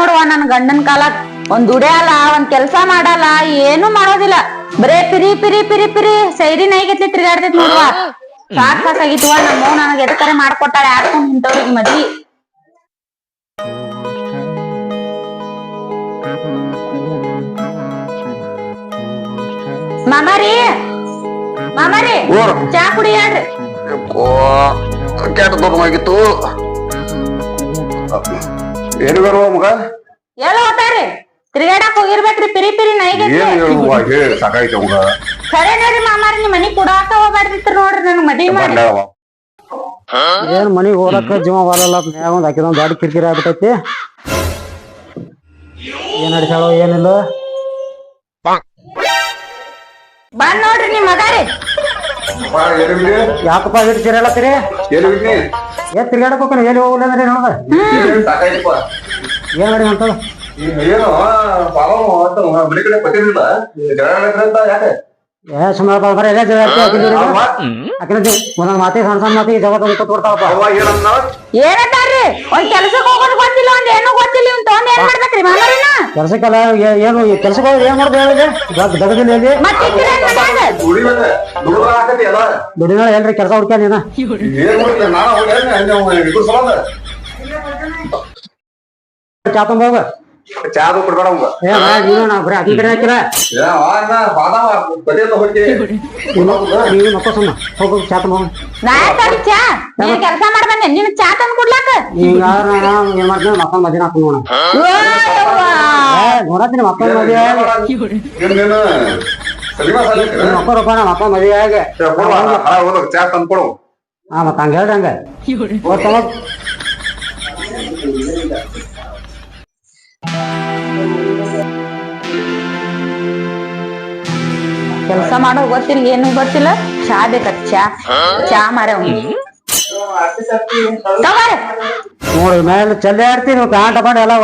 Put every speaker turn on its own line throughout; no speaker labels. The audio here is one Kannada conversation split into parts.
ನೋಡುವ ನನ್ ಗಂಡನ್ ಕಾಲಕ್ ಒಂದ್ ದುಡಿಯಲ್ಲ ಒಂದ್ ಕೆಲ್ಸ ಮಾಡಲ್ಲ ಏನು ಮಾಡೋದಿಲ್ಲ ಬರೇ ಪಿರಿ ಪಿರಿ ಪಿರಿ ಪಿರಿ ಸೈರಿ ನೈಗತ್ಲಿ ತಿರ್ಗಾಡ್ತೈತ್ ನೋಡುವ ಸಾಕ್ ಸಾಕಾಗಿತ್ವ ನಮ್ಮವ್ ನನಗ್ ಎದಕರೆ ಮಾಡ್ಕೊಟ್ಟಾಳ ಯಾಕೊಂಡ್ ಇಂತವ್ರಿಗೆ ಮದ್ವಿ ಮಾಮಾರಿ ಮಾಮಾರಿ ಚಾ ಕುಡಿ ಹೇಳ್ರಿ
ಕೆಟ್ಟ ದೂರವಾಗಿತ್ತು ಏನು ಬರುವ ಮಗ
ಎಲ್ಲ ಹೋತಾರಿ ತಿರ್ಗಾಡಕ್ ಹೋಗಿರ್ಬೇಕ್ರಿ ಪಿರಿ ಪಿರಿ ನೈಗತ್ಲಿ
ಹೇಳಿ ಸಾಕಾಯ್ತು ಮಗ
ಖರೇನೇರಿ ಮಾಮಾರಿ ನಿಮ್ ಮನಿಗ್ ಕುಡಾಕ ಹೋಗ್ಬಾರ್ದಿತ್ರಿ ನೋಡ್ರಿ ನನ್ ಮದ್ವಿ ಮಾಡಿ
ಏನ್ ಮನಿಗ್ ಹೋಗಕ್ಕ ಜೀವ ಬರಲ್ಲ ಒಂದ್ ಹಾಕಿದ ದೊಡ್ಡ ಕಿರಿಕಿರಿ ಆಗ್ಬಿಟ್ಟೈತಿ ಏನ್ ಅಡಿಸಾಳೋ ಏನಿಲ್ಲ
ಬಂದ್ ನೋಡ್ರಿ ನಿಮ್ ಮಗಾರಿ
ಯಾಕಪ್ಪ ಇಟ್ಟು ಸೇರಲತ್ತೀರಿ ಏನ್ ತಿರ್ಗಾಡಕ್ ಹೋಗ್ತಾನೆ ಎಲ್ಲಿ ಹೋಗಲ್ಲ ಅಂದ್ರೆ ನೋಡ ಏನ್ ಮಾಡಿ ಅಂತದ
ಏನು ಮನೆ ಕಡೆ ಪಟ್ಟಿರಲಿಲ್ಲ ಯಾಕೆ
ಸುಮ್ಮನೆ ಒಂದೊಂದ್ ಮಾತಿ ಸಣ್ಣ ಸಣ್ಣ ಮಾತಿ ಜಗತ್ತ ಕೊಡ್ತಾವಪ್ಪ
ಏನಂತಾರ್ರಿ ಒಂದ್ ಕೆಲ್ಸಕ್ ಹೋಗೋದ್ ಗೊತ್ತಿಲ್ಲ ಒಂದ್ ಏನು ಗೊತ್ತಿಲ್ಲ ಇವ್ನ್ ತಗೊಂಡ್ ಏನ್ ಮಾಡ್ಬೇಕ್ರಿ ಮಾಮಾರಿನ
ಕೆಲ್ಸಕ್ಕೆಲ್ಲ ಏನು ಕೆಲ್ಸಕ್ಕೆ ಹೋಗಿ ಏನ್ ಮಾಡ್ದು ಹೇಳಿದೆ ದಗದಲ್ಲಿ ಹೇಳಿ ದುಡಿನ ಹೇಳ್ರಿ ಕೆಲಸ ಹುಡ್ಕ್ಯ ನೀನ ಚಾ ತುಂಬ ಹೋಗ
ಚಾದು ಕೊಡ್ಬೇಡ
ನೀನು ನಾ ಬರೀ ಅಕ್ಕಿ ಕಡೆ ಹಾಕಿರ ನೀವು ಮಕ್ಕ ಸುಮ್ಮ ಹೋಗು ಚಾ ತುಂಬ
ಚಾ ನೀನ್ ಕೆಲ್ಸ ಮಾಡ್ಬಂದೆ ನಿನ್ ಚಾ ತಂದ್ ಕೊಡ್ಲಾಕ
ಈಗ ಏನ್ ಮಾಡ್ತೀನಿ ಮಕ್ಕಳ ಮದಿನ ಹಾಕ ನೋಡ ನೋಡತ್ತೀನಿ ಮಕ್ಕಳ ಮದುವೆ ಮಕ್ಕಳ ರೂಪಾಯಿ ಮಕ್ಕಳ ಮದುವೆ ಆಗಿ
ಚಾ ತಂದ್ ಕೊಡು
ಹಾ ಮತ್ತ ಹಂಗ ಹೇಳ್ರಿ ಹಂಗ
ಕೆಲ್ಸ ಮಾಡೋ ಗೊತ್ತಿಲ್ಲ ಏನು ಗೊತ್ತಿಲ್ಲ ಚಾ ಬೇಕತ್ ಚಾ ಚಾ ಮಾರ
ನೋಡಿ ಮೇಲೆ ಚಲ್ಲಿ ಆಡ್ತೀನಿ ಪ್ಯಾಂಟ್ ಪಾಂಟ್ ಎಲ್ಲ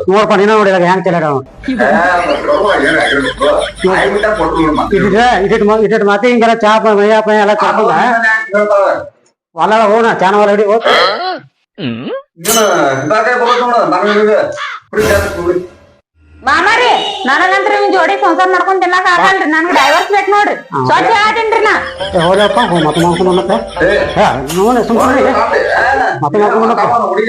ನೋಡ್ಪ ನೀನ ನೋಡಿದಾಗ ಹೆಂಗ್ ಚಲ್ಲಾಡ ಇಟ್ಟಿಟ್ ಮಾತಿ ಹಿಂಗೆಲ್ಲ ಚಾ ಮೈಯ ಪೈ ಎಲ್ಲ ಕರ್ಕೊಂಡ ಹೊಲ ಹೋಣ ಚಾನ ಹೊಲ ಹಿಡಿ ಹೋಗ್
ಮಾಮಾರಿ ನನಗಂತ್ರ ನಿಮ್ ಜೋಡಿ ಸಂಸಾರ ಮಾಡ್ಕೊಂಡ್ ತಿನ್ನಕ್ ಆಗಲ್ರಿ ನನ್ಗೆ ಡೈವರ್ಸ್ ಬೇಕ್ ನೋಡ್ರಿ ಸ್ವಚ್ಛ ಹೇಳ್ತೀನ್ರಿ ನಾ
ಹೋದಪ್ಪ ಮತ್ತೆ ಮಾಡ್ಕೊಂಡು ಮತ್ತೆ ನೋಡಿ ಸುಮ್ಮನೆ ಮತ್ತೆ ಮಾಡ್ಕೊಂಡು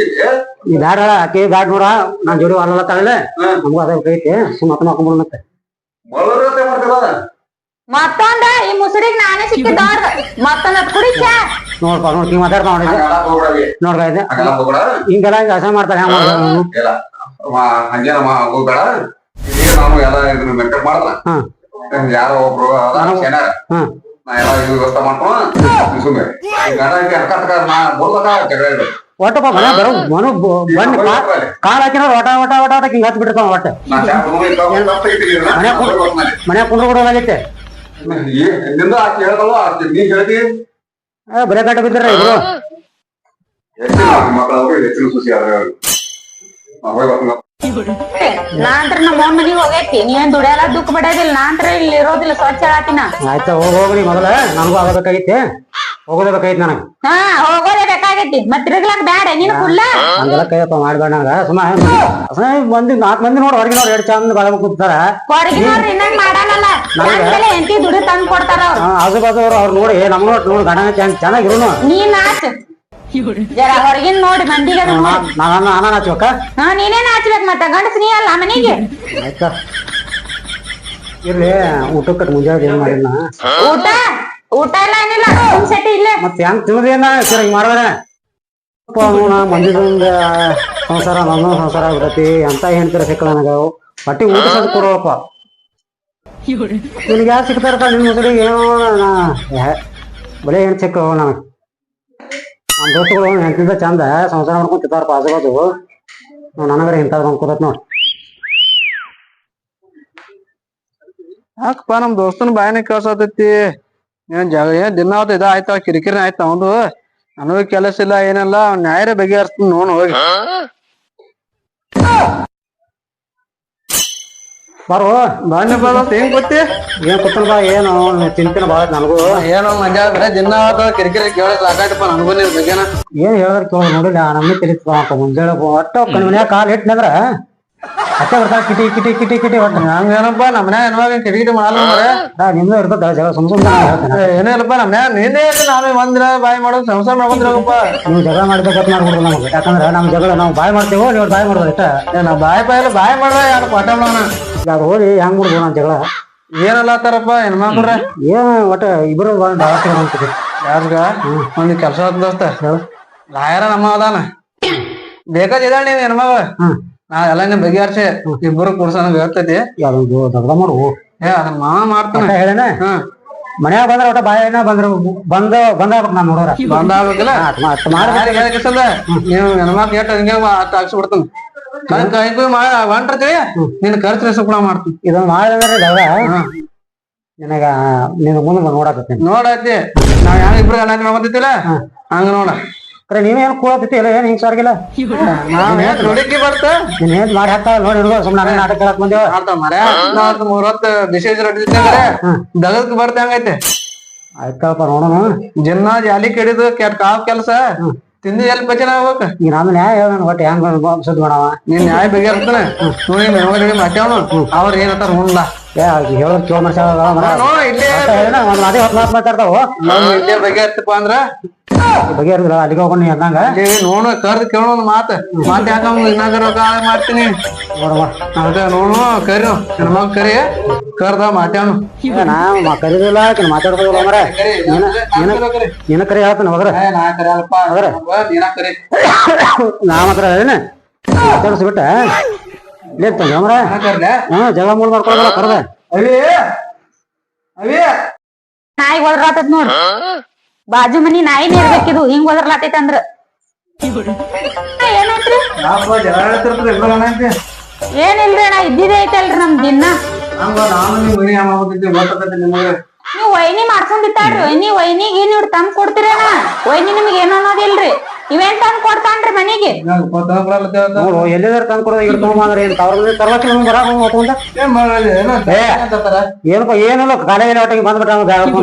ಈ ಬ್ಯಾಡ ಆಕಿ ಬ್ಯಾಡ್ ನೋಡ ನಾನ್ ಜೋಡಿ ಹೊಲ ತಗಲೆ ನಮಗೂ ಅದೇ ಕೈತಿ ಮತ್ತೆ ಮಾಡ್ಕೊಂಡು ಮತ್ತೆ
ಮತ್ತೊಂದ ಈ ಮುಸುಡಿಗ್ ನಾನೇ ಸಿಕ್ಕಿದ್ದವ್ರ ಮತ್ತೊಂದ ಕುಡಿ ಚಾ
ನೋಡ್ಪ ನೋಡಿ ಮಾತಾಡ್ತಾ ನೋಡಿದ್ದೆ ನೋಡ್ತಾ ಇದ್ದೆ ಹಿಂಗೆಲ್ಲ ಹಿಂಗ ಹಸ ಮಾಡ್ತಾರೆ ಹೆಂಗ್ ಮಾಡ್ತಾರೆ
ಹಂಗೇನ ಹೋಗ್ಬೇಡ ನಾನು ಎಲ್ಲ ಇದನ್ನ ಮೆಂಟೇನ್ ಮಾಡ್ದ ಯಾರೋ ಒಬ್ರು ನಾ ಎಲ್ಲ ಇದು ವ್ಯವಸ್ಥೆ ಮಾಡ್ಕೊಂಡು ಸುಮ್ಮನೆ
ಒಟ್ಟಪ್ಪ ಮನೆ ಬರೋ ಮನು ಬಂದ್ ಕಾಲ್ ಹಾಕಿನ ಒಟ ಒಟ ಒಟ ಒಟ ಹಿಂಗ ಹತ್ ಬಿಡ್ತಾವ ಒಟ್ಟ ಮನ್ಯಾಗ ಕುಂದ್ರ ಕೊಡೋದಾಗೈತೆ
ನಿಂದ ಆಕಿ ಹೇಳ್ದಲ್ಲ ನೀ ಹೇಳ್ತಿ
ಬರೇ ಕಟ್ಟ ಬಿದ್ದಾರ ಇಬ್ರು
ಮಕ್ಕಳು ಹೆಚ್ಚಿನ ಖುಷಿ ಆದ್ರೆ
ನಾಂತ್ರ ನಮ್ಮ ಅವ್ನ ಮನಿಗ್ ಹೋಗೈತಿ ನೀನ್ ದುಡಿಯಲ್ಲ ದುಃಖ ಬಿಡೋದಿಲ್ಲ ನಾಂತ್ರ ಇಲ್ಲಿ ಇರೋದಿಲ್ಲ ಸ್ವಚ್ಛ ಹೇಳತ್ತಿನ
ಆಯ್ತಾ ಹೋಗ್ರಿ ಮೊದಲ ನನಗೂ ಆಗಬೇಕಾಗಿತ್ತೆ ಹೋಗೋದೇ ಬೇಕಾಗಿತ್ತು ನನಗ
ಹಾ ಹೋಗೋದೇ ಬೇಕಾಗೈತಿ ಮತ್ ತಿರ್ಗ್ಲಾಕ್ ಬ್ಯಾಡ ನೀನು ಫುಲ್ಲ
ಹಂಗೆಲ್ಲ ಕೈಯಪ್ಪ ಮಾಡ್ಬೇಡ ನಂಗ ಸುಮ್ಮನೆ ಮಂದಿ 4 ಮಂದಿ ನೋಡಿ ಹೊರಗಿನವ್ರು 2 ಚಂದ ಬಾಳ ಕೂತಾರ
ಹೊರಗಿನವ್ರು ಇನ್ನಂಗ್ ಮಾಡಲ್ಲ ಎಂಟಿ ದುಡಿ ತಂದ್ ಕೊಡ್ತಾರ ಅವ್ರು
ಆಜು ಬಾಜು ಅವ್ರು ನೋಡಿ ನಮ್ ನೋಡಿ ಗಣ ಚೆನ್ನಾಗಿರೋನು
ನೀನ್ ನಾಚ್ ಜರ ಹೊರಗಿನ ನೋಡಿ ಮಂದಿಗೆ
ನಾನು ನಾಚಬೇಕ
ಹಾ ನೀನೇ ನಾಚ್ಬೇಕ್ ಮತ್ತ ಗಂಡಸ್ ನೀ ಅಲ್ಲ ಮನೆಗೆ
ಆಯ್ತಾ ಇರ್ಲಿ ಊಟಕ್ಕೆ ಮುಂಜಾನೆ ಏನ್ ಮಾಡಿಲ್ಲ
ಊಟ ಊಟ ಎಲ್ಲ ಏನಿಲ್ಲ ಸೆಟ್ ಇಲ್ಲೇ
ಮತ್ತೆ ಹೆಂಗ್ ತಿನ್ನದೇನ ಸರಿ ಮಾಡಿದ್ರೆ ಮಂದಿದೊಂದು ಸಂಸಾರ ನನ್ನ ಸಂಸಾರ ಆಗ್ಬಿಡತಿ ಅಂತ ಹೇಳ್ತೀರ ಸಿಕ್ಕಲ್ಲ ನನಗ ಹೊಟ್ಟಿ ಊಟ ಸದ್ ಕೊಡುವಪ್ಪ ನಿನಗೆ ಯಾರು ಸಿಗ್ತಾರಪ್ಪ ನಿನ್ ಮುಸಡಿಗೆ ಏನೋ ಬರೀ ಹೆಣ್ ಸಿಕ್ಕ ನನಗೆ ನಮ್ಮ ದೋಸ್ತುಗಳು ಹೆಂತಿಂದ ಚಂದ ಸಂಸಾರ ಮಾಡ್ಕೊಂಡ್ ತಿಂತಾರಪ್ಪ ಆಜು ನನಗರ ಇಂಥದ್ದು ಅನ್ಕೋತೈತ್ ನೋಡ್
ಯಾಕಪ್ಪ ನಮ್ ದೋಸ್ತನ ಬಾಯನೆ ಕೇಳ್ಸತೈತಿ ಏನ್ ದಿನ ಆಯ್ತು ಇದಾಯ್ತ ಕಿರಿಕಿರಿ ಆಯ್ತ ಅವಂದು ನನಗೂ ಕೆಲಸ ಇಲ್ಲ ಏನಿಲ್ಲ ನ್ಯಾಯರೇ ಬಗೆಹರಿಸ್ತೀನಿ ನೋಡ್ ಹೋಗಿ
ಬರು
ಬಾಂಡಪ್ಪ ದೋಸ್ತ ಹೆಂಗ್ ಗೊತ್ತಿ
ಏನ್ ಕೂತಲ್ ಬಾ ಏನು ಚಿಂತೆನ ಬಾಳ ನನಗೂ
ಏನೋ ಮಂಜಾ ಬರೇ ದಿನ ಕಿರಿಕಿರಿ ಕೇಳಕ್ ಸಾಕಾಯ್ತಪ್ಪ ನನಗೂ ನೀವ್ ಬಗ್ಗೆನ
ಏನ್ ಹೇಳಿದ್ರ ಕೇಳ ನೋಡಿಲ್ಲ ನಮ್ಗೆ ತಿಳಿಸ್ತಾವ ಮುಂಜಾನೆ ಒಟ್ಟ ಕಣ್ ಮನ್ಯಾಗ ಕಾಲ್ ಇಟ್ನಂದ್ರ ಅಷ್ಟೇ ಬರ್ತಾಳ ಕಿಟಿ ಕಿಟಿ ಕಿಟಿ ಕಿಟಿ ಒಟ್ಟ
ಹಂಗೇನಪ್ಪ ನಮ್ಮ ಮನ್ಯಾಗ ಹೆಣ್ಮಗ ಕಿರಿಕಿರಿ ಮಾಡಲ್ಲ
ನಿಮ್ದು ಇರ್ತದ ಜಗಳ ಸುಮ್ ಹೇಳ್ತಾನೆ
ಏನಿಲ್ಲಪ್ಪ ನಮ್ಮ ಮನ್ಯಾಗ ನೀನೇ ನಾವೇ ಒಂದಿನ ಬಾಯಿ ಮಾಡೋದು ಸಂಸಾರ ಮಾಡ್ಕೊಂಡ್ರಪ್ಪ
ನೀವು ಜಗಳ ಮಾಡ್ಬೇಕಂತ ಮಾಡ್ಬಿಡ್ದು ನಮ್ಗೆ ಯಾಕಂದ್ರೆ ನಮ್ ಜಗಳ ನಾವು ಬಾಯ್ ಮಾಡ್ತೇವೋ ನೀವು ಬಾಯ್ ಮಾಡೋದು ಇಷ್ಟ
ನಾ ಬಾಯಿ ಬಾಯಿ ಮಾಡ್ರ ಯಾರು ಪಾಠ ಮಾಡೋಣ
ಅದು ಹೋಗಿ ಹೆಂಗ್ ಬಿಡ್ಬೋದು ನಾನು ಜಗಳ
ಏನಲ್ಲತ್ತಾರಪ್ಪ ಹೆಣ್ಮಕ್ಳ್ರ
ಏನ್ ಒಟ್ಟ ಇಬ್ರು ಅಂತಿದೆ
ಯಾರ್ಗ ಒಂದ್ ಕೆಲ್ಸ ದೋಸ್ತ ಲಾಯರ ನಮ್ಮ ಅದಾನ ಬೇಕಾದಿದ ನೀವ್ ಹೆಣ್ಮಗ ನಾ ಎಲ್ಲ ನಿಮ್ ಬಗೆಹರ್ಸಿ ಇಬ್ಬರು ಕುಡ್ಸೋಣ ಹೇಳ್ತೈತಿ
ಅದೊಂದು ದೊಡ್ಡ ಮಾಡು
ಅದನ್ನ ಮಾವ ಮಾಡ್ತಾನ
ಹೇಳೇನ ಮನ್ಯಾಗ ಬಂದ್ರ ಒಟ್ಟ ಬಾಯನ ಬಂದ್ರ ಬಂದಾಗ್ಬೇಕು ನಾನ್ ನೋಡೋರ
ಬಂದಾಗ್ಬೇಕಲ್ಲ
ಮಾಡ್ಬೇಕಲ್ಲ
ನೀವು ಹೆಣ್ಮಕ್ ಎಷ್ಟ್ ಹಂಗೆ ಹಾಕ್ಸ್ಬಿಡ್ತಾನ ಹೊಂಟ್ರತಿ ನಿನ್ ಖರ್ಚು ರೆಸಪ್ಣ ಮಾಡ್ತೀನಿ
ಇದೊಂದ್ ಮಾಡಿದ್ರೆ ಜಗಳ ನಿನಗ ನಿನ್ ಮುಂದೆ ನೋಡಾಕತ್ತೀನಿ
ನೋಡತಿ ನಾವ್ ಯಾವ ಇಬ್ರು ಗಂಡ ನೋಡ್ತಿತ್ತಿಲ್ಲ ಹಂಗ ನೋಡ
ನೀವೇನ್ ಕೂಡತಿತ್ತು ಇಲ್ಲ ಏನ್ ಹಿಂಗ್ ಸರ್ಗಿಲ್ಲ
ನಾವ್ ನೋಡಿಕ್ಕಿ ಬರ್ತ
ನೀನ್ ಏನ್ ಮಾಡಿ ಹಾಕ್ತಾವ ನೋಡಿ ಸುಮ್ಮನೆ ನಾಟಕ ಹೇಳಕ್ ಬಂದೇವ
ಮಾಡ್ತಾವ ಮರ 3 ಹೊತ್ತು ಬಿಸಿ ದಗದಕ್ ಬರ್ತ ಹಂಗೈತೆ
ಆಯ್ತಪ್ಪ ನೋಡೋಣ
ಜನ್ನ ಜಾಲಿ ಕೆಡಿದು ಕಾವ್ ಕೆಲ್ಸ ತಿಂದು ಎಲ್ಲಿ ಪಚನ ಆಗ್ಬೇಕ
ಈಗ ನಾನು ನ್ಯಾಯ ಹೇಳ ಒಟ್ಟು ಹೆಂಗ್ ಸುದ್ದಿ ಮಾಡವ
ನೀನ್ ನ್ಯಾಯ ಬಗೆಹರ್ತಾನೆ ನೋಡಿ ಮೆರವಣಿಗೆ ಮಾಟ್ಯಾವನು ಅವ್ರ ಏನಂತಾರ ಹುಣ್ಣ
ಹೇಳೋದ್ ಕೇಳ ಮನುಷ್ಯ
ಇಲ್ಲೇ
ಒಂದ್ ಅದೇ ಹೊತ್ತು ಮಾತು ಮಾತಾಡ್ತಾವ
ಇಲ್ಲೇ ಬಗೆಹರ್ತಪ್ಪ ಅಂದ್ರ
ಬಗೆಹರಿಲ್ಲ ಅಲ್ಲಿಗೆ ಹೋಗೊಂಡು ಅಂದಂಗ
ನೋಡು ಕರ್ದು ಕೇಳೋಣ ಮಾತ್ ಯಾಕ ಇನ್ನಾಗರ ಮಾಡ್ತೀನಿ
ನೋಡವ
ಅದ ನೋಡು ಕರಿ ಹೆಣ್ಮಗ್ ಕರಿ ಕರ್ದ ಮಾಟ್ಯಾವನು
ನಾ ಕರೀದಿಲ್ಲ ಮಾತಾಡ್ಬೋದಿಲ್ಲ ಮರ ನಿನ್ನ ಕರಿ ಹೇಳ್ತಾನೆ ಹೋಗ್ರ ನಾ ಮಾತ್ರ ಹೇಳೇನ ಮಾತಾಡಿಸ್ಬಿಟ್ಟ ಇಲ್ಲೇ ಮರ ಜಗಳ ಮೂಡ್ ಮಾಡ್ಕೊಳಲ್ಲ ಕರ್ದ
ನಾಯಿ ಒದರ್ಲಾತೈತ್ ನೋಡ್ ಬಾಜು ಮನಿ ನಾಯಿನೇ ಇರ್ಬೇಕಿದು ಹಿಂಗ್ ಒದರ್ಲಾತೈತ ಅಂದ್ರ ಏನೈತ್ರಿ ಏನಿಲ್ರಿ ಅಣ್ಣ ಇದ್ದಿದೆ ಐತಲ್ರಿ ನಮ್ ದಿನ ನೀವ್ ವೈನಿ ಮಾಡ್ಕೊಂಡಿತ್ತಾಳ್ರಿ ವೈನಿಗೆ ನೀವ್ ತಂದ್ ಕೊಡ್ತೀರೇನ ವೈನಿ ನಿಮ್ಗೆ ಏನು ಅನ್ನೋದಿಲ್ರಿ ಇವೇನ್ ತಂದ್ ಕೊಡ್ತಾನ್ರಿ ಮನಿಗೆ
ನೋಡು ಎಲ್ಲಿದಾರ ತಂದ್ ಕೊಡೋದು ಈಗ ತಗೊಂಡ್ರೆ ಏನ್ ತವ್ರ ತರ್ಲಕ್ಕ ಬರ ಏನಪ್ಪ ಏನಿಲ್ಲ ಕಾಲೇಜ್ ಒಟ್ಟಿಗೆ ಬಂದ್ಬಿಟ್ಟ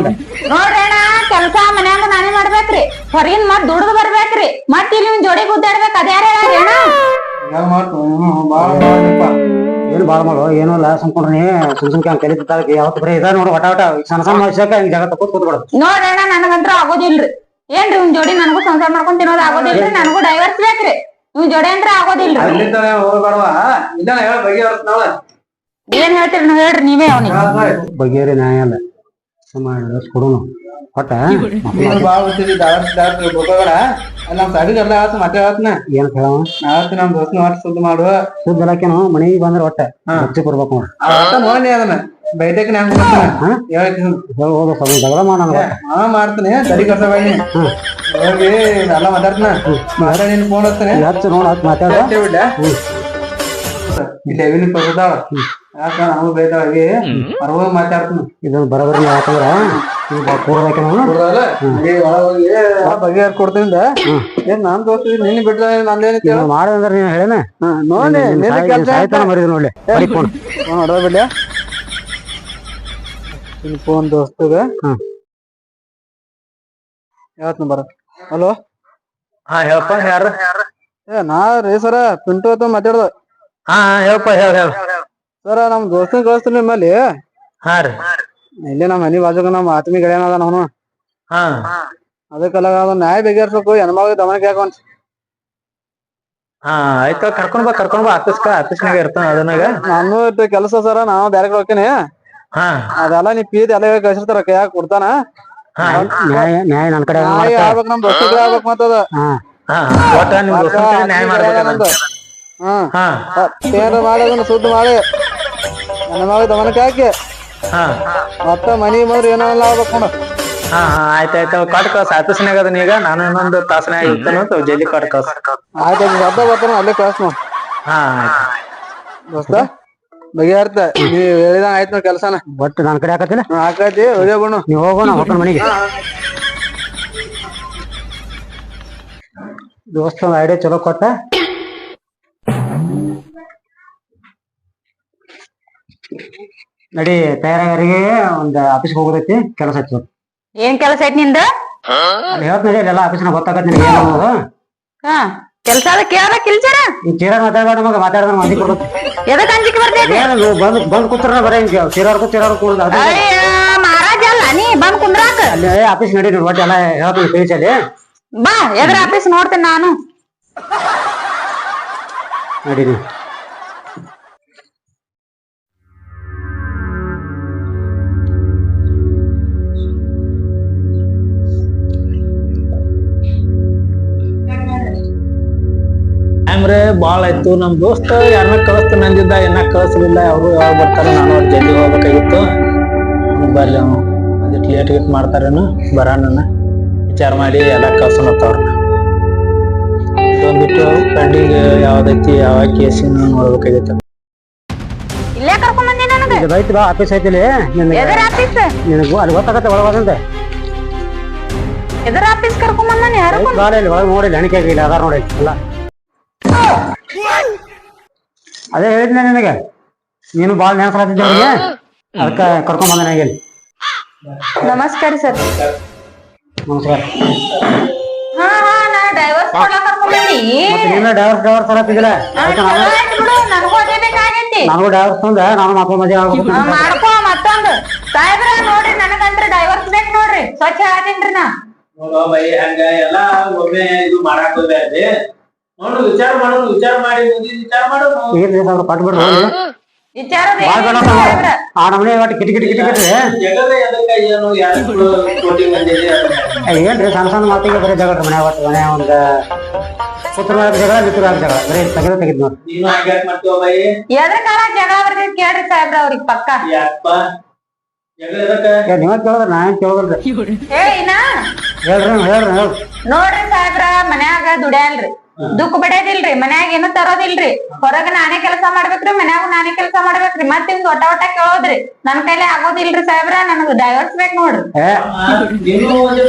ನೋಡ್ರಿ ಅಣ್ಣ ಕೆಲ್ಸ ಮನ್ಯಾಗ ನಾನೇ ಮಾಡ್ಬೇಕ್ರಿ ಹೊರಗಿನ ಮತ್ ದುಡ್ದು ಬರ್ಬೇಕ್ರಿ ಮತ್ ಇಲ್ಲಿ ನಿಮ್ ಜೋಡಿ ಗುದ್ದಾಡ್ಬೇಕ್ ಅದ್ಯಾರ ಹೇಳಿ ಅಣ್ಣ
ಏನ್ ಬಾಳ ಮಾಡೋ ಏನೋ ಇಲ್ಲ ಸುಮ್ಕೊಂಡ್ರಿ ಸುಮ್ಕೆ ಹಂಗ ಕಲಿತಾಳ ಯಾವತ್ತು ಬರೀ ಇದ ನೋಡು ಒಟ ಸಣ್ಣ ಸಣ್ಣ ವಿಷಯಕ್ಕೆ ಹಿಂಗ್ ಜಾಗ ತಕೋತ್ ಕೂತ್ಬಿಡೋದು
ನೋಡ್ರಿ ಅಣ್ಣ ನನಗಂತ್ರ ಆಗೋದಿಲ್ರಿ ಏನ್ರಿ ನಿಮ್ ಜೋಡಿ ನನಗೂ ಸಂಸಾರ ಮಾಡ್ಕೊಂಡ್ ತಿನ್ನೋದು ಆಗೋದಿಲ್ರಿ ನನಗೂ ಡೈವರ್ಸ್ ಬೇಕ್ರಿ ನಿಮ್ ಜೋಡಿ ಅಂದ್ರ ಆಗೋದಿಲ್ರಿ ಏನ್ ಹೇಳ್ತೀರಿ ನೀವ್ ಹೇಳ್ರಿ ನೀವೇ ಅವನಿಗೆ
ಬಗೆಹರಿ ನ್ಯಾಯ ಅಲ್ಲ ಕೊಡೋನು ಒಟ್ಟ ಏನ್ ಕೇಳವ
ನಮ್ ದೋಸ್ತ ಸುದ್ದ ಮಾಡುವ
ಸುದ್ದ ಎಲ್ಲಾಕೇನು ಮನೆಗೆ ಬಂದ್ರ ಒಟ್ಟ ಹಚ್ಚಿ ಕೊಡ್ಬೇಕು
ನೋಡಿ ಅದನ್ನ ಬೈಟಕ್
ಹೋದ ಸ್ವಲ್ಪ ಜಗಳ ಮಾಡೋಣ
ಮಾಡ್ತೀನಿ ಸರಿ ಕಸ ಬನ್ನಿ ಹೋಗಿ ಎಲ್ಲ ಮಾತಾಡ್ತಾನ ಮಾತಾಡಿ ಫೋನ್ ಹಚ್ತಾನೆ
ಹಚ್ಚ ನೋಡ್ ಹಚ್ಚ ಮಾತಾಡ
ಇಲ್ಲಿ ಪದಾಳ ಯಾಕ ನಾವು ಬೈತಾಳಗಿ ಹೊರಗ ಮಾತಾಡ್ತಾನ
ಇದನ್ನ ಬರೋಬರಿ ಯಾಕಂದ್ರ
ಬಗೆಹರ್ ಕೊಡ್ತೀನಿ ಏನ್ ನಾನ್ ದೋಸ್ತ ನಿನ್ನ ಬಿಟ್ಟ ನಂದೇನ
ಮಾಡಂದ್ರ ನೀನ್ ಹೇಳೇನ
ನೋಡಿ
ಸಾಯ್ತಾನ ಮರಿದ ನೋಡ್ಲಿ
ನೋಡ ಬಿಡ್ಲಿ ಫೋನ್ ದೋಸ್ತಗ ಯಾವತ್ ಬರ ಹಲೋ
ಹೇಳಪ್ಪ ಯಾರ
ನಾ ರೀ ಸರ ಪಿಂಟು ಅಂತ ಮಾತಾಡ್ದ
ಹೇಳಪ್ಪ ಹೇಳ
ಸರ ನಮ್ ದೋಸ್ತನ ಕಳಿಸ್ತೀನಿ ನಿಮ್ಮಲ್ಲಿ ಇಲ್ಲೇ ನಮ್ಮ ಮನಿ ಬಾಜುಗ ನಮ್ಮ ಆತ್ಮಿ ಗೆಳೆಯನ ಅದ ಅವನು ಅದಕ್ಕೆಲ್ಲ ನ್ಯಾಯ ಬಗೆಹರ್ಸ್ಬೇಕು ಹೆಣ್ಮಗ ದಮನಕ್ಕೆ ಯಾಕೊಂತ
ಆಯ್ತು ಕರ್ಕೊಂಡ್ ಬಾ ಆಫೀಸ್ನಾಗ ಇರ್ತಾನ ಅದನ್ನಾಗ
ನಾನು ಕೆಲಸ ಸರ ನಾವು ಬ್ಯಾರೆ ಕಡೆ ಹೋಗ್ತೀನಿ ಅದೆಲ್ಲ ನೀ ಪೀದ್ ಎಲ್ಲ ಕಳ್ಸಿರ್ತಾರ ಕೈಯಾಗ ಕೊಡ್ತಾನ
ನ್ಯಾಯ ನನ್ ಕಡೆ
ಆಗ್ಬೇಕು ನಮ್ ದೋಸ್ತ ಆಗ್ಬೇಕು ಮತ್ತದ ಏನಾರ ಮಾಡಿ ಅದನ್ನ ಸುದ್ದ ಮಾಡಿ ನನ್ನ ಮಗ ದಮನಕ್ಕೆ ಹಾಕಿ ಮತ್ತ ಮನಿ ಮದ್ರಿ ಏನೆಲ್ಲ ಆಗ್ಬೇಕು ನೋಡ
ಆಯ್ತಾಯ್ತು ಕೊಟ್ ಕಳ್ಸ ಆಫೀಸ್ನಾಗ ಅದನ್ನ ಈಗ ನಾನು ಇನ್ನೊಂದು ತಾಸನಾಗ ಇರ್ತಾನ ಜಲ್ದಿ ಕೊಟ್ ಕಳ್ಸ
ಆಯ್ತು ಸದ್ದ ಬರ್ತಾನ ಅಲ್ಲೇ ಕಳ್ಸ ನೋಡ್ ದೋಸ್ತ ಬಗೆಹರ್ತ ನೀವ್ ಹೇಳಿದಂಗ ಆಯ್ತು ನೋಡ್ ಕೆಲ್ಸನ
ಬಟ್ ನನ್ ಕಡೆ ಹಾಕತಿಲ್ಲ
ಹಾಕತಿ ಹೋಗಿ ಬಣ್ಣ
ನೀವ್ ಹೋಗೋಣ ಹೋಗೋಣ ಮನೆಗೆ ದೋಸ್ತ ಒಂದ್ ಐಡಿಯಾ ಚಲೋ ಕೊಟ್ಟ ನಡಿ ತಯಾರಾಗರಿಗೆ ಒಂದ್ ಆಫೀಸ್ಗೆ ಹೋಗೋದೈತಿ ಕೆಲಸ ಐತಿ
ಏನ್ ಕೆಲಸ ಐತಿ ನಿಂದ
ಅಲ್ಲಿ ಹೇಳ್ತ ನಡಿ ಅಲ್ಲೆಲ್ಲ ಆಫೀಸ್ನಾಗ ಗೊತ್ತಾಗತ್ತೆ ನಿನಗೆ ಏನು ಅನ್ನೋದು
ಹಾ ಕೆಲ್ಸ ಅದ ಕೇಳ ಕಿಲ್ಚಾರ
ಈ ಚೀರಾಗ ಮಾತಾಡ್ಬೇಡ ನಮಗ ಮಾತಾಡಿದ್ರೆ ಮಂದಿ ಕೊಡ್ಬೇಕು
ಎದಕ್ ಅಂಜಿಕೆ ಬರ್ತೈತಿ
ಏನು ನೀವು ಬಂದ್ ಕೂತ್ರ ಬರೀ ಚೀರಾರ್ಕು ಕೂಡದು ಅದೇ
ಅಯ್ಯ ಮಹಾರಾಜ ಅಲ್ಲ ನೀ ಬಂದ್ ಕುಂದ್ರಾಕ
ಅಲ್ಲಿ ಆಫೀಸ್ ನಡಿ ನೀವು ಒಟ್ಟು ಎಲ್ಲ ಹೇಳ್ತೀನಿ ತಿಳಿಸಲಿ
ಬಾ ಎದ್ರ ಆಫೀಸ್ ನೋಡ್ತೇನೆ ನಾನು
ನಡಿ ನೀವು
ಅಂದ್ರೆ ಬಾಳ ಆಯ್ತು ನಮ್ ದೋಸ್ತ ಯಾರನ್ನ ಕಳಿಸ್ತಾನೆ ಅಂದಿದ್ದ ಏನ ಕಳಿಸ್ಲಿಲ್ಲ ಅವ್ರು ಯಾವಾಗ ಬರ್ತಾರ ನಾನು ಅವ್ರ ಜಲ್ದಿ ಹೋಗ್ಬೇಕಾಗಿತ್ತು ಬರ್ಲಿ ಅವ್ನು ಅದಕ್ಕೆ ಲೇಟ್ ಗೀಟ್ ಮಾಡ್ತಾರೇನು ಬರೋಣ ವಿಚಾರ ಮಾಡಿ ಎಲ್ಲ ಕಳ್ಸೋಣತ್ತವ್ರನ್ನ ಬಿಟ್ಟು ಫ್ರೆಂಡಿಗೆ ಯಾವ್ದೈತಿ ಯಾವ ಕೇಸಿನ ನೋಡ್ಬೇಕಾಗಿತ್ತು
ಇಲ್ಲೇ ಕರ್ಕೊಂಡ್ ಬಂದಿ ನನಗ
ಇದು ಐತಿ ಬಾ ಆಫೀಸ್ ಐತಿಲಿ
ಎದರ ಆಫೀಸ್
ನಿನಗೂ ಅಲ್ಲಿ ಗೊತ್ತಾಗತ್ತೆ ಒಳಗೋದಂತೆ
ಎದರ ಆಫೀಸ್ ಕರ್ಕೊಂಡ್ ಬಂದಾನೆ ಯಾರು
ಬಾಳ ಇಲ್ಲಿ ಒಳಗೆ ನೋಡಿ ಹೆಣಿಕೆ ಆಗಿಲ್ಲ ಅದಾರ ನೋಡಿ ಅಲ್ಲ ಅದೇ ಹೇಳಿದ್ನೆ ನಿನಗೆ ನೀನು ಬಾಳ ನೆನಸಲಾತಿದ್ದೆ ಅವ್ರಿಗೆ ಅದಕ್ಕೆ ಕರ್ಕೊಂಡ್ ಬಂದ ನನಗೆ
ನಮಸ್ಕಾರ ಸರ್
ನಮಸ್ಕಾರ
ಹಾ ಹಾ ನಾ ಡೈವರ್ಸ್ ಕೊಡ್ಲಾಕ ಕರ್ಕೊಂಡ್ ಬಂದಿ
ಮತ್ತೆ ನೀನು ಡೈವರ್ಸ್ ಸಲತ್ತಿದ್ದಿಲ್ಲ ಅದಕ್ಕೆ
ನನಗೂ ಅದೇ ಬೇಕಾಗೈತಿ
ನನಗೂ ಡೈವರ್ಸ್ ತಂದ ನಾನು ಮಕ್ಕಳ ಮದುವೆ ಆಗ್ಬೇಕು
ಮಾಡ್ಕೋ ಮತ್ತೊಂದು ಸಾಹೇಬ್ರ ನೋಡ್ರಿ ನನಗಂತ್ರ ಡೈವರ್ಸ್ ಬೇಕು ನೋಡ್ರಿ ಸ್ವಚ್ಛ ಹೇಳ್ತೀನ್ರಿ ನಾ
ನೋಡುವ ಬೈ ಹಂಗ ಎಲ್ಲಾ ಒಮ್ಮೆ ಇದು ಮಾಡಾಕ್ ಹೋಗ್ಬೇಡ್ರಿ ನೋಡು ವಿಚಾರ ಮಾಡೋದು ವಿಚಾರ ಮಾಡಿ ಮುಂದಿನ ವಿಚಾರ ಮಾಡೋದು
ಏನ್ರಿ ಸಾವಿರ ಕೊಟ್ಟು ಬಿಡ್ರಿ ಹೋಗಿ
ವಿಚಾರದ
ಬಾಳ ಬೇಡ
ಸಾಹೇಬ್ರ
ಆ ನಮ್ಮನೆ ಒಟ್ಟು ಕಿಟಿ ಕಿಟಿ ಕಿಟಿ ಕಿಟ್ರಿ
ಜಗದ ಎದಕ್ಕ ಏನು ಯಾರು ಕೋಟಿ ಮಂದಿ
ಏನ್ರಿ ಸಣ್ಣ ಸಣ್ಣ ಮಾತಿಗೆ ಬರೀ ಜಗಳ ಮನೆ ಒಟ್ಟು ಮನೆ ಒಂದ್ ಪುತ್ರ ಜಗಳ ಮಿತ್ರ ಜಗಳ ಬರೀ ತೆಗೆದ್ ನೋಡಿ
ನೀನು ಹಂಗ್ಯಾಕ್ ಮಾಡ್ತೀವ ಬೈ
ಎದ್ರ ಕಾಲ ಜಗಳ ಬರ್ತೈತಿ ಕೇಳ್ರಿ ಸಾಹೇಬ್ರ ಅವ್ರಿಗೆ ಪಕ್ಕ
ಯಾಕಪ್ಪ ಜಗಳ ಎದಕ್ಕ
ನೀವ ಕೇಳಿದ್ರ ನಾ ಏನ್ ಕೇಳೋದಿಲ್ರಿ
ಹೇಳಿನಾ
ಹೇಳ್ರಿ ಹೇಳ್ರಿ
ನೋಡ್ರಿ ಸಾಹೇಬ್ರ ಮನ್ಯಾಗ ದುಡ್ಯಾಲ್ರಿ ದುಃಖ ಬಡಿಯೋದಿಲ್ರಿ ಮನ್ಯಾಗ ಏನು ತರೋದಿಲ್ರಿ ಹೊರಗ ನಾನೇ ಕೆಲಸ ಮಾಡ್ಬೇಕ್ರಿ ಮನ್ಯಾಗ ನಾನೇ ಕೆಲಸ ಮಾಡ್ಬೇಕ್ರಿ ಮತ್ ನಿಮ್ದು ಒಟ್ಟ ಕೇಳೋದ್ರಿ ನನ್ ಕೈಲಿ ಆಗೋದಿಲ್ರಿ ಸಾಹೇಬ್ರ ನನಗ್ ಡೈವರ್ಸ್ ಬೇಕ್ ನೋಡ್ರಿ
ನೀನು ಒಂದು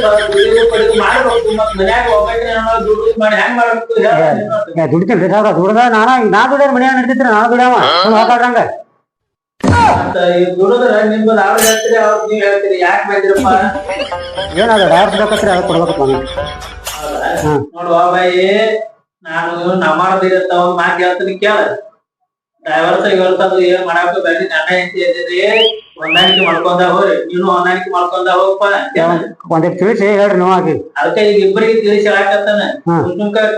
ಪಡೆದು ಮಾಡ್ಬೇಕು ಮತ್ ಮನ್ಯಾಗ ಒಬ್ಬಾಕಿನ ದುಡ್ಡು ಮಾಡಿ ಹೆಂಗ್ ಮಾಡ್ಬೇಕು
ದುಡಿತೀನಿ ಸಾವಿರ ದುಡ್ದ ನಾ ದುಡಿಯೋರ್ ಮನ್ಯಾಗ ನಡ್ತಿದ್ರಿ ನಾ ದುಡಿಯವ ಹೋಗಾಡ್ರಂಗ
ಮತ್ತ ಈ ದುಡಿದ್ರ ನಿಮ್ದು ಅವ್ರು ಹೇಳ್ತೀರಿ ಅವ್ರು ನೀವ್ ಹೇಳ್ತೀರಿ ಯಾಕೆ ಬಂದಿರಪ್ಪ
ಏನದ ಡೈವರ್ಸ್ ಬೇಕತ್ರಿ ಅದಕ್ಕೆ ಕೊಡ್ಬೇಕು
ನೋಡುವ ಬಾಯಿ ನಾನು ನಮ್ಮದಿರತ್ತ ಒಂದ್ ಮಾತು ಹೇಳ್ತೀನಿ ಕೇಳ ಡೈವರ್ಸ್ ಇವತ್ತದು ಏನ್ ಮಾಡಾಕ ಬೇಡಿ ನನ್ನ ಹೆಂಡತಿ ಇದ್ದೀರಿ ಹೊಂದಾಣಿಕೆ ಮಾಡ್ಕೊಂಡ ಹೋಗ್ರಿ ನೀನು ಹೊಂದಾಣಿಕೆ ಮಾಡ್ಕೊಂಡ ಹೋಗಪ್ಪ
ಒಂದಿಟ್ಟು ತಿಳಿಸಿ ಹೇಳ್ರಿ ನೀವು ಆಗಿ
ಅದಕ್ಕೆ ಈಗ ಇಬ್ಬರಿಗೆ ತಿಳಿಸಿ ಹೇಳಾಕತ್ತಾನ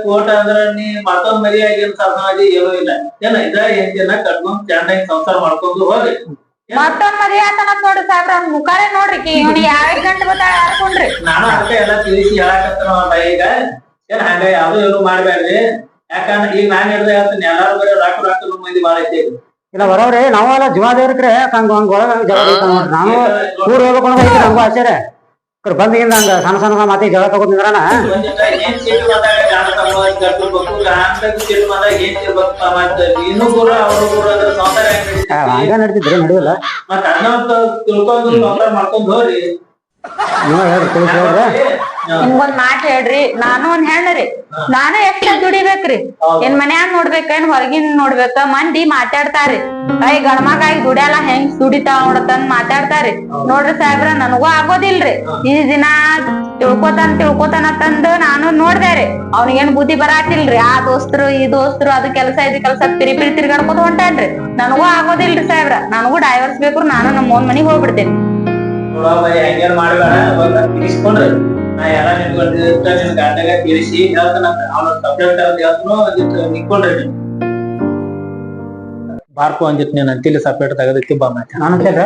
ಕೋಟ ಅಂದ್ರ ನೀ ಮತ್ತೊಂದ್ ಮರಿಯಾಗಿ ಏನ್ ಸಮಾಧಿ ಏನೂ ಇಲ್ಲ ಏನ ಇದ ಹೆಂಡತಿಯನ್ನ ಕಟ್ಕೊಂಡ್ ಚೆನ್ನಾಗಿ ಸಂಸಾರ ಮಾಡ್ಕೊಂಡು ಹೋಗ್ರಿ
ಮತ್ತೊಂದ್ ಮದ್ವೆ ಆತನ ನೋಡ್ರಿ ಸಾಹೇಬ್ರ ಅವ್ನ ಮುಖಾರೇ ನೋಡ್ರಿ ಇವ್ನಿಗೆ ಯಾವ ಗಂಟೆ ಗೊತ್ತಾಗ ಹಾಕೊಂಡ್ರಿ
ನಾನು ಅದಕ್ಕೆ ಎಲ್ಲ ತಿಳಿಸಿ ಹೇಳಾಕತ್ತಾನ ಈಗ ಏನ್ ಹಂಗ ಯಾವ್ದು ಏನು ಮಾಡ್ಬೇಡ್ರಿ ಯಾಕಂದ್ರೆ ಈಗ ನಾನ್ ಹೇಳ್ದೆ ಹೇಳ್ತೀನಿ ಎಲ್ಲಾರು ಬರೀ ರಾಕು ಮಂದಿ ಬಾಳ ಐತಿ
ಇಲ್ಲ ಬರೋವ್ರಿ ನಾವೆಲ್ಲ ಜೀವಾದೇವ್ರಿಕ್ರೆ ಹಂಗ ಹಂಗ ಒಳಗ ಜಗಳ ನೋಡ್ರಿ ನಾನು ಊರ್ ಹೋಗ್ಬೇಕು ಅನ್ನೋದೈತಿ ನಮಗೂ ಆಶ್ಚರ್ಯ ಬಂದಿಗಿಂದ ಹಂಗ ಸಣ್ಣ ಸಣ್ಣ ಮಾತಿ ಜಗಳ ತಗೋತಿದ್ರಣ
ಏನ್ ಸೀಟ್ ಬಂದಾಗ ಗಾಣ ಕಟ್ಟಬೇಕು ಗಾಣದಾಗ ಸೀಟ್ ಬಂದಾಗ ಏನ್ ಇರ್ಬೇಕು ಮತ್ತೆ ಇನ್ನು ಕೂಡ ಅವ್ರು ಕೂಡ ಅದ್ರ ಸಂಸಾರ
ಹಂಗ ನಡೀತಿದ್ರಿ ನಡೆಯಲ್ಲ
ಮತ್ತ ಅದನ್ನ ತಿಳ್ಕೊಂಡು ಸಂಸಾರ ಮಾಡ್ಕೊಂಡ್ ಹೋಗ್ರಿ
ನೀವ ಹೇಳ್ರಿ ತಿಳಿಸಿ ಹೇಳ್ರಿ
ನಿಮ್ಗೊಂದ್ ಮಾತ್ ಹೇಳ್ರಿ ನಾನು ಒಂದ್ ಹೆಣ್ಣ್ರಿ ನಾನು ಎಷ್ಟ ದುಡಿಬೇಕ್ರಿ ಏನ್ ಮನ್ಯಾಗ ನೋಡ್ಬೇಕ ಏನ್ ಹೊರಗಿನ್ ನೋಡ್ಬೇಕ ಮಂದಿ ಮಾತಾಡ್ತಾರಿ ಅಯ್ಯ ಗಣಮಗಾಗಿ ದುಡ್ಯಾಲ ಹೆಂಗ್ ದುಡಿತಾವ ನೋಡತಂದ್ ಮಾತಾಡ್ತಾರಿ ನೋಡ್ರಿ ಸಾಹೇಬ್ರ ನನಗೂ ಆಗೋದಿಲ್ರಿ ಈ ದಿನ ತಿಳ್ಕೊತಾನಂತಂದು ನಾನು ನೋಡ್ದೇರಿ ಅವ್ನಿಗೇನ್ ಬುದ್ಧಿ ಬರಾತಿಲ್ರಿ ಆ ದೋಸ್ತರು ಈ ದೋಸ್ತರು ಅದು ಕೆಲಸ ಇದು ಕೆಲಸ ಪಿರಿ ತಿರ್ಗಾಡ್ಕೊತ ಹೊಂಟಾನ್ರಿ ನನಗೂ ಆಗೋದಿಲ್ರಿ ಸಾಹೇಬ್ರ ನನಗೂ ಡೈವರ್ಸ್ ಬೇಕು ನಾನು ನಮ್ಮ ಓನ್ ಮನಿಗ್ ಹೋಗ್ಬಿಡ್ತೇನೆ
ನೋಡಮ್ಮ ಹೆಂಗೇನ್ ಮಾಡ್ಬೇಡ ತಿಳಿಸ್ಕೊಂಡ್ರಿ ನಾ ಎಲ್ಲ ನಿಮ್ಗೊಂಡಿರ್ತ ನಿಮ್ ಗಂಡಗ ತಿಳಿಸಿ ಹೇಳ್ತಾನ ಅವ್ನ ಸಬ್ಜೆಕ್ಟ್ ಅಂತ ಹೇಳ್ತಾನು ಅದಕ್ಕೆ ನಿಕ್ಕೊಂಡ್ರಿ ನೀವು ಬಾರ್ಕು ಅಂದಿತ್ ನೀನ್ ಅಂತಿಲಿ ಸಪ್ರೇಟ್ ತೆಗದೈತಿ ಬಾ ಮಾತ
ನಾನು ಕೇಳ್ರ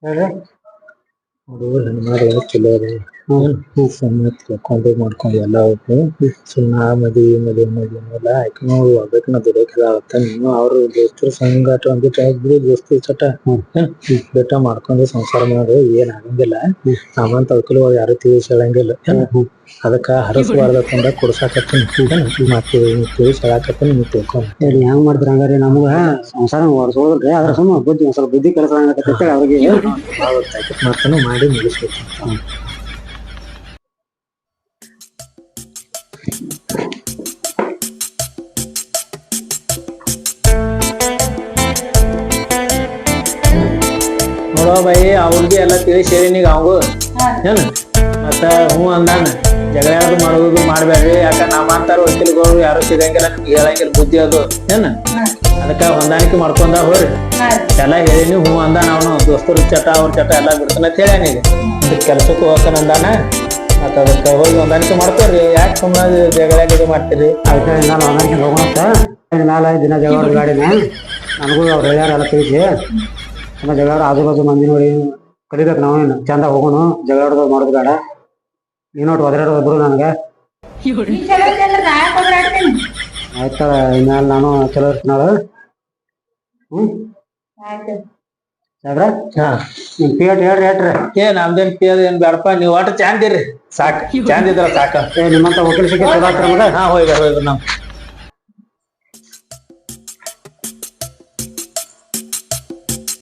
ಹೇಳ್ರಿ
ಮಾಡಿ ಚಲೋ ಅದ ಮಾಡ್ಕೊಂಡು ಎಲ್ಲ ಹೋಗ್ತು ಸುಮ್ಮನೆ ಮದ್ವಿ ಎಲ್ಲ ಆಯ್ಕೆ ಹೋಗ್ಬೇಕು ನಾ ದುಡಿಯೋಕೆ ನೀನು ಅವ್ರು ದೋಸ್ತರು ಸಂಗಾಟ ಒಂದಿಟ್ಟು ದೋಸ್ತಿ ಚಟ ಬೆಟ್ಟ ಮಾಡ್ಕೊಂಡು ಸಂಸಾರ ಮಾಡಿ ಏನ್ ಆಗಂಗಿಲ್ಲ ಸಾಮಾನ್ ತಳ್ಕಲು ಯಾರು ತಿಳಿಸಿ ಹೇಳಂಗಿಲ್ಲ ಅದಕ್ಕ ಹರಸಬಾರ್ದಂದ ಕೊಡ್ಸಾಕತ್ತೀನಿ ಮತ್ತೆ ತಿಳಿಸಿ ಹೇಳಾಕತ್ತೀನಿ ನೀವು ತಿಳ್ಕೊಂಡು
ಹೆಂಗ್ ಮಾಡಿದ್ರ ಹಂಗಾರಿ ನಮಗ ಸಂಸಾರ ಓಡಿಸೋದ್ರಿ ಅದ್ರ ಸುಮ್ಮ ಬುದ್ಧಿ ಒಂದ್ ಸ್ವಲ್ಪ ಬುದ್ಧಿ ಕೆಲಸ ಆಗತ್ತೆ ಅವ್ರಿಗೆ
ಮಾತನ್ನು ಮಾಡಿ ಮುಗಿಸ್ಬೇಕು ಬಾಯಿ ಅವ್ರಿಗೆ ಎಲ್ಲ ತಿಳಿಸಿ ಹೇಳಿನೀಗ ಅವಂಗು ಏನ್ ಮತ್ತ ಹ್ಞೂ ಅಂದಾನ ಜಗಳ ಯಾವ್ದು ಮಾಡೋದು ಮಾಡ್ಬೇಡ್ರಿ ಯಾಕ ನಮ್ಮಂತಾರ ವಕೀಲಗಳು ಯಾರು ಸಿಗಂಗಿಲ್ಲ ನಿಮ್ಗೆ ಹೇಳಂಗಿಲ್ಲ ಬುದ್ಧಿ ಅದು ಏನ ಅದಕ್ಕ ಹೊಂದಾಣಿಕೆ ಮಾಡ್ಕೊಂಡ ಹೋರಿ ಎಲ್ಲ ಹೇಳಿನಿ ಹ್ಞೂ ಅಂದಾನ ಅವನು ದೋಸ್ತರು ಚಟ ಅವ್ರ ಚಟ ಎಲ್ಲ ಬಿಡ್ತಾನ ಅಂತ ಹೇಳ್ಯಾನೀಗ ಕೆಲ್ಸಕ್ಕೂ ಹೋಗ್ತಾನ ಅಂದಾನ ಮತ್ತ ಅದಕ್ಕೆ ಹೋಗಿ ಹೊಂದಾಣಿಕೆ ಮಾಡ್ಕೋರಿ ಯಾಕೆ ಸುಮ್ಮನೆ ಜಗಳ ಇದು ಮಾಡ್ತೀರಿ
ಅದಕ್ಕೆ ನಾನು ಹೊಂದಾಣಿಕೆ ಹೋಗೋಣ ಮ್ಯಾಲ ದಿನ ಜಗಳ ಗಾಡಿನ ನನಗೂ ಅವ್ರು ಹೇಳ್ಯಾರ ಎಲ್ಲ ತಿಳಿಸಿ ನಮ್ಮ ಜಗಳ ಆಜು ಬಾಜು ಮಂದಿ ನೋಡಿ ಕಲಿಬೇಕು ನಾವೇನು ಚಂದ ಹೋಗೋಣ ಜಗಳ ಮಾಡೋದು ಬೇಡ ನೀನೋಟ್ ಒದರಾಡೋದು ಬಿಡು ನನಗೆ ಆಯ್ತ ಇನ್ಮೇಲೆ ನಾನು ಚಲೋ ಇರ್ತೀನಾಳ ಸಾಬ್ರ ನಿಮ್ ಪಿಯಟ್ ಹೇಳ್ರಿ ಹೇಳ್ರಿ
ನಮ್ದೇನ್ ಪಿಯದ್ ಏನ್ ಬೇಡಪ್ಪ ನೀವ್ ಒಟ್ಟು ಚಾಂದಿರಿ ಸಾಕ್ ಚಾಂದಿದ್ರ ಸಾಕ
ನಿಮ್ಮಂತ ವಕೀಲ ಸಿಕ್ಕ
ಹಾ ಹೋಯ್ಬರ್ ನಾವು